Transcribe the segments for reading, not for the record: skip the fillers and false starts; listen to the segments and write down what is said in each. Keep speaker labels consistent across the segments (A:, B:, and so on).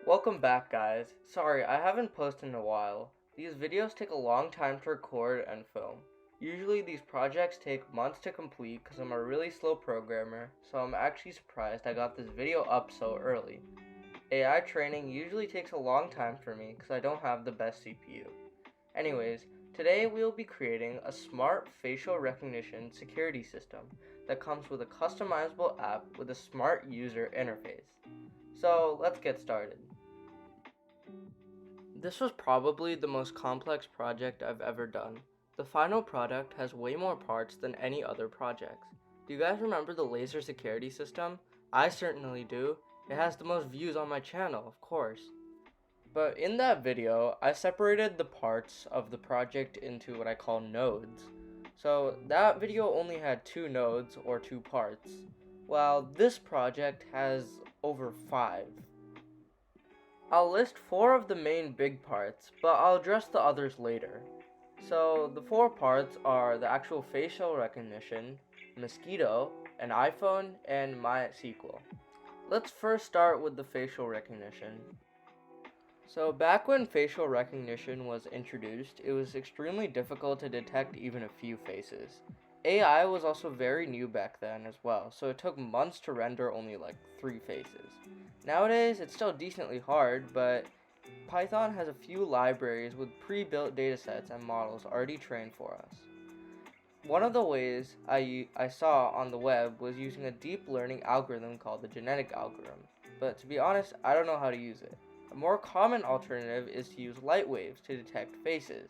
A: Welcome back, guys. Sorry, I haven't posted in a while. These videos take a long time to record and film. Usually these projects take months to complete because I'm a really slow programmer, so I'm actually surprised I got this video up so early. AI training usually takes a long time for me because I don't have the best CPU. Anyways, today we will be creating a smart facial recognition security system that comes with a customizable app with a smart user interface. So let's get started. This was probably the most complex project I've ever done. The final product has way more parts than any other projects. Do you guys remember the laser security system? I certainly do. It has the most views on my channel, of course. But in that video, I separated the parts of the project into what I call nodes. So that video only had 2 nodes or 2 parts, while this project has over 5. I'll list 4 of the main big parts, but I'll address the others later. So the 4 parts are the actual facial recognition, Mosquito, an iPhone, and MySQL. Let's first start with the facial recognition. So back when facial recognition was introduced, it was extremely difficult to detect even a few faces. AI was also very new back then as well, so it took months to render only like 3 faces. Nowadays, it's still decently hard, but Python has a few libraries with pre-built datasets and models already trained for us. One of the ways I saw on the web was using a deep learning algorithm called the genetic algorithm, but to be honest, I don't know how to use it. A more common alternative is to use light waves to detect faces.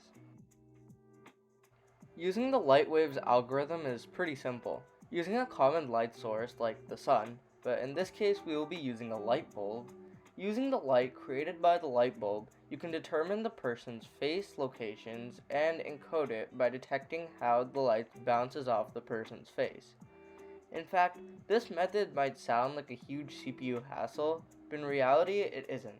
A: Using the light waves algorithm is pretty simple, using a common light source like the sun, but in this case we will be using a light bulb. Using the light created by the light bulb, you can determine the person's face locations and encode it by detecting how the light bounces off the person's face. In fact, this method might sound like a huge CPU hassle, but in reality it isn't.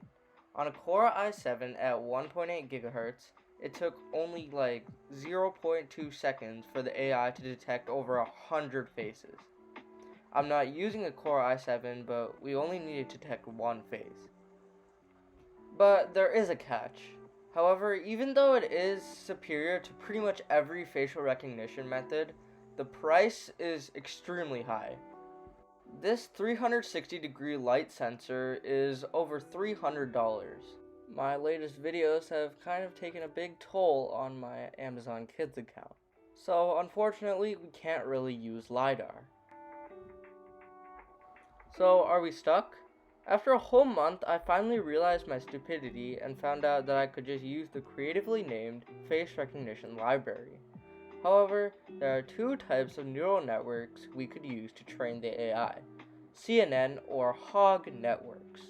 A: On a Core i7 at 1.8 GHz, it took only like 0.2 seconds for the AI to detect over 100 faces. I'm not using a Core i7, but we only need to detect one face. But there is a catch. However, even though it is superior to pretty much every facial recognition method, the price is extremely high. This 360-degree light sensor is over $300. My latest videos have kind of taken a big toll on my Amazon Kids account. So unfortunately, we can't really use LiDAR. So are we stuck? After a whole month, I finally realized my stupidity and found out that I could just use the creatively named face recognition library. However, there are 2 types of neural networks we could use to train the AI: CNN or HOG networks.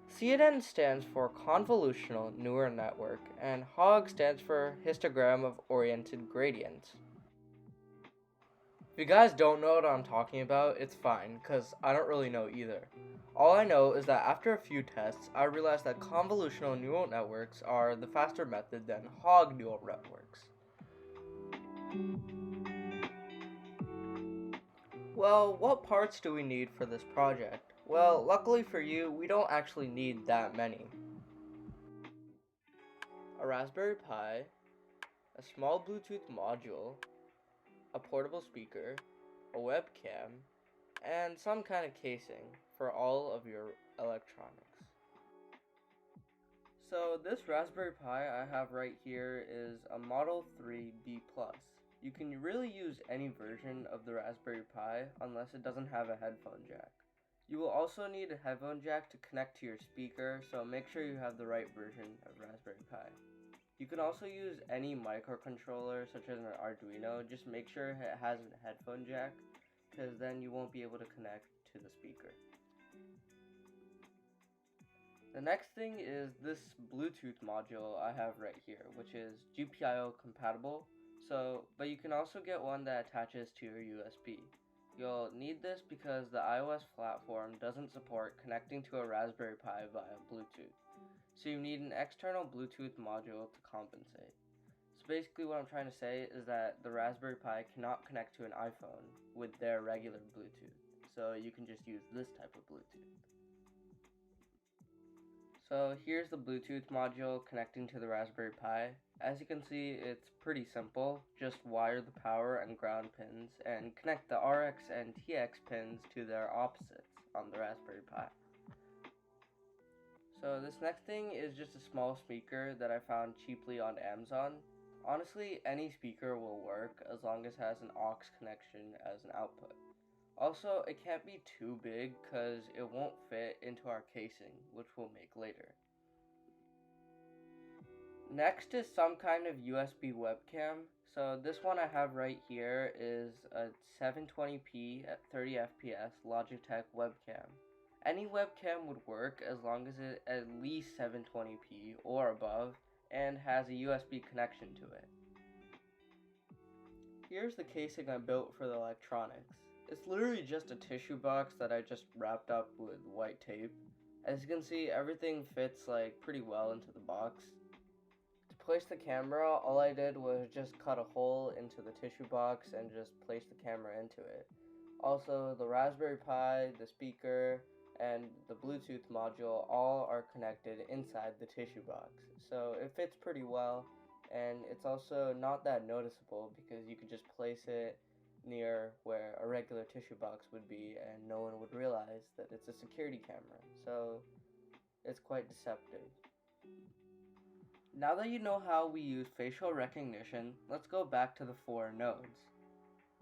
A: CNN stands for Convolutional Neural Network, and HOG stands for Histogram of Oriented Gradients. If you guys don't know what I'm talking about, it's fine, because I don't really know either. All I know is that after a few tests, I realized that convolutional neural networks are the faster method than HOG neural networks. Well, what parts do we need for this project? Well, luckily for you, we don't actually need that many. A Raspberry Pi, a small Bluetooth module, a portable speaker, a webcam, and some kind of casing for all of your electronics. So this Raspberry Pi I have right here is a Model 3 B+. You can really use any version of the Raspberry Pi unless it doesn't have a headphone jack. You will also need a headphone jack to connect to your speaker, so make sure you have the right version of Raspberry Pi. You can also use any microcontroller such as an Arduino, just make sure it has a headphone jack, because then you won't be able to connect to the speaker. The next thing is this Bluetooth module I have right here, which is GPIO compatible, but you can also get one that attaches to your USB. You'll need this because the iOS platform doesn't support connecting to a Raspberry Pi via Bluetooth. So you need an external Bluetooth module to compensate. So basically what I'm trying to say is that the Raspberry Pi cannot connect to an iPhone with their regular Bluetooth. So you can just use this type of Bluetooth. So here's the Bluetooth module connecting to the Raspberry Pi. As you can see, it's pretty simple. Just wire the power and ground pins and connect the RX and TX pins to their opposites on the Raspberry Pi. So this next thing is just a small speaker that I found cheaply on Amazon. Honestly, any speaker will work as long as it has an aux connection as an output. Also, it can't be too big because it won't fit into our casing, which we'll make later. Next is some kind of USB webcam. So this one I have right here is a 720p at 30 fps Logitech webcam. Any webcam would work as long as it's at least 720p or above and has a USB connection to it. Here's the casing I built for the electronics. It's literally just a tissue box that I just wrapped up with white tape. As you can see, everything fits like pretty well into the box. To place the camera, all I did was just cut a hole into the tissue box and just place the camera into it. Also, the Raspberry Pi, the speaker, and the Bluetooth module all are connected inside the tissue box. So it fits pretty well, and it's also not that noticeable because you could just place it near where a regular tissue box would be and no one would realize that it's a security camera. So it's quite deceptive. Now that you know how we use facial recognition, let's go back to the 4 nodes.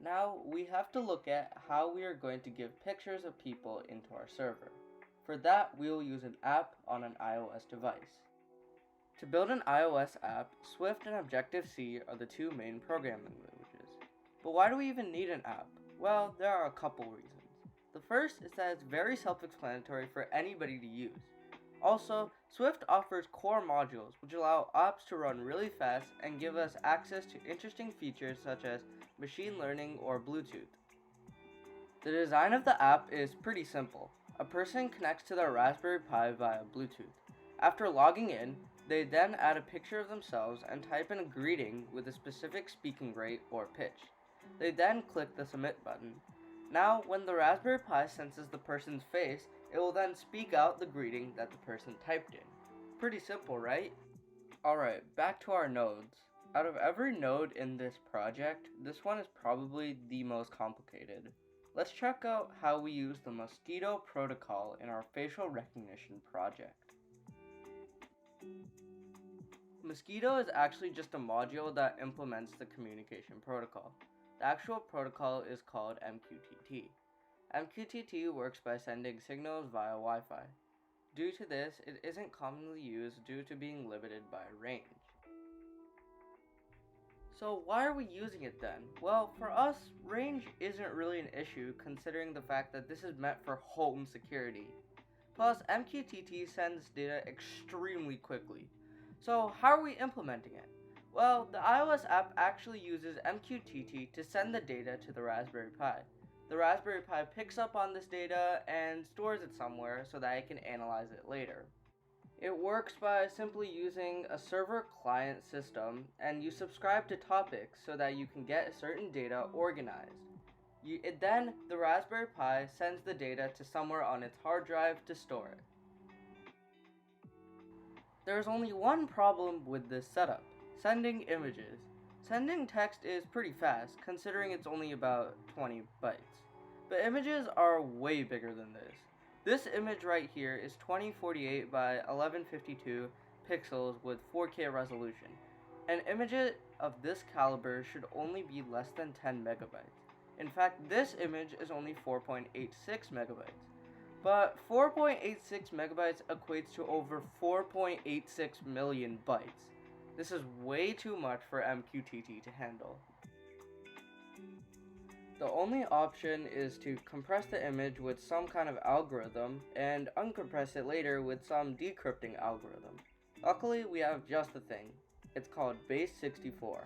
A: Now we have to look at how we are going to give pictures of people into our server. For that, we will use an app on an iOS device. To build an iOS app, Swift and Objective-C are the 2 main programming languages. But why do we even need an app? Well, there are a couple reasons. The first is that it's very self-explanatory for anybody to use. Also, Swift offers core modules which allow apps to run really fast and give us access to interesting features such as machine learning or Bluetooth. The design of the app is pretty simple. A person connects to their Raspberry Pi via Bluetooth. After logging in, they then add a picture of themselves and type in a greeting with a specific speaking rate or pitch. They then click the submit button. Now, when the Raspberry Pi senses the person's face, it will then speak out the greeting that the person typed in. Pretty simple, right? Alright, back to our nodes. Out of every node in this project, this one is probably the most complicated. Let's check out how we use the Mosquito protocol in our facial recognition project. Mosquito is actually just a module that implements the communication protocol. The actual protocol is called MQTT. MQTT works by sending signals via Wi-Fi. Due to this, it isn't commonly used due to being limited by range. So why are we using it then? Well, for us, range isn't really an issue considering the fact that this is meant for home security. Plus, MQTT sends data extremely quickly. So how are we implementing it? Well, the iOS app actually uses MQTT to send the data to the Raspberry Pi. The Raspberry Pi picks up on this data and stores it somewhere so that it can analyze it later. It works by simply using a server-client system, and you subscribe to topics so that you can get certain data organized. Then, the Raspberry Pi sends the data to somewhere on its hard drive to store it. There's only one problem with this setup: sending images. Sending text is pretty fast, considering it's only about 20 bytes. But images are way bigger than this. This image right here is 2048 by 1152 pixels with 4K resolution. An image of this caliber should only be less than 10 megabytes. In fact, this image is only 4.86 megabytes. But 4.86 megabytes equates to over 4.86 million bytes. This is way too much for MQTT to handle. The only option is to compress the image with some kind of algorithm and uncompress it later with some decrypting algorithm. Luckily, we have just the thing. It's called base64.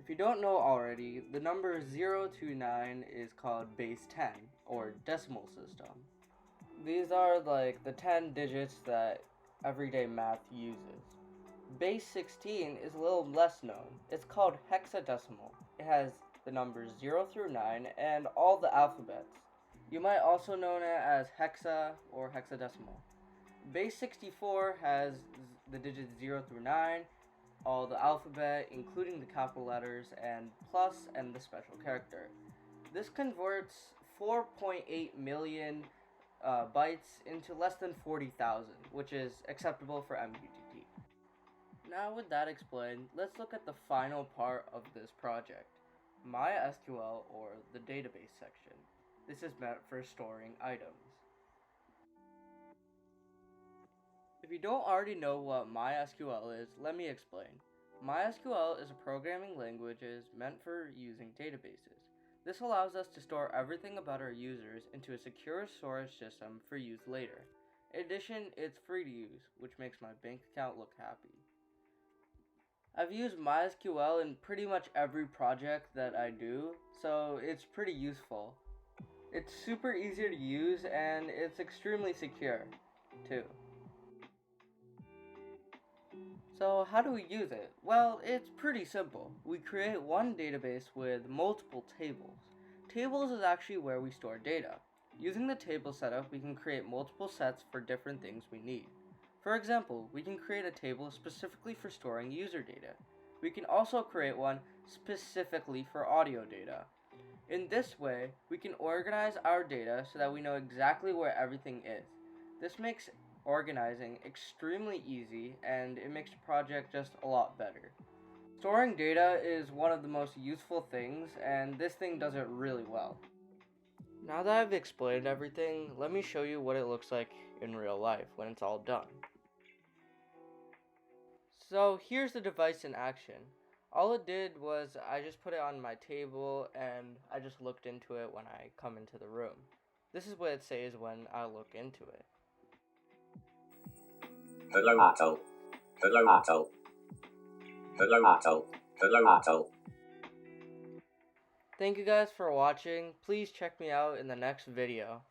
A: If you don't know already, the number 0 to 9 is called base 10, or decimal system. These are like the 10 digits that everyday math uses. Base 16 is a little less known. It's called hexadecimal. It has the numbers 0 through 9 and all the alphabets. You might also know it as hexa or hexadecimal. Base 64 has the digits 0 through 9, all the alphabet, including the capital letters, and plus, and the special character. This converts 4.8 million bytes into less than 40,000, which is acceptable for MQTT. Now with that explained, let's look at the final part of this project, MySQL, or the database section. This is meant for storing items. If you don't already know what MySQL is, let me explain. MySQL is a programming language meant for using databases. This allows us to store everything about our users into a secure storage system for use later. In addition, it's free to use, which makes my bank account look happy. I've used MySQL in pretty much every project that I do, so it's pretty useful. It's super easy to use and it's extremely secure, too. So how do we use it? Well, it's pretty simple. We create one database with multiple tables. Tables is actually where we store data. Using the table setup, we can create multiple sets for different things we need. For example, we can create a table specifically for storing user data. We can also create one specifically for audio data. In this way, we can organize our data so that we know exactly where everything is. This makes organizing extremely easy and it makes the project just a lot better. Storing data is one of the most useful things and this thing does it really well. Now that I've explained everything, let me show you what it looks like in real life when it's all done. So here's the device in action. All it did was I just put it on my table and I just looked into it when I come into the room. This is what it says when I look into it.
B: Hello Atoll. Hello Atoll. Hello Atoll. Hello Atoll.
A: Thank you guys for watching. Please check me out in the next video.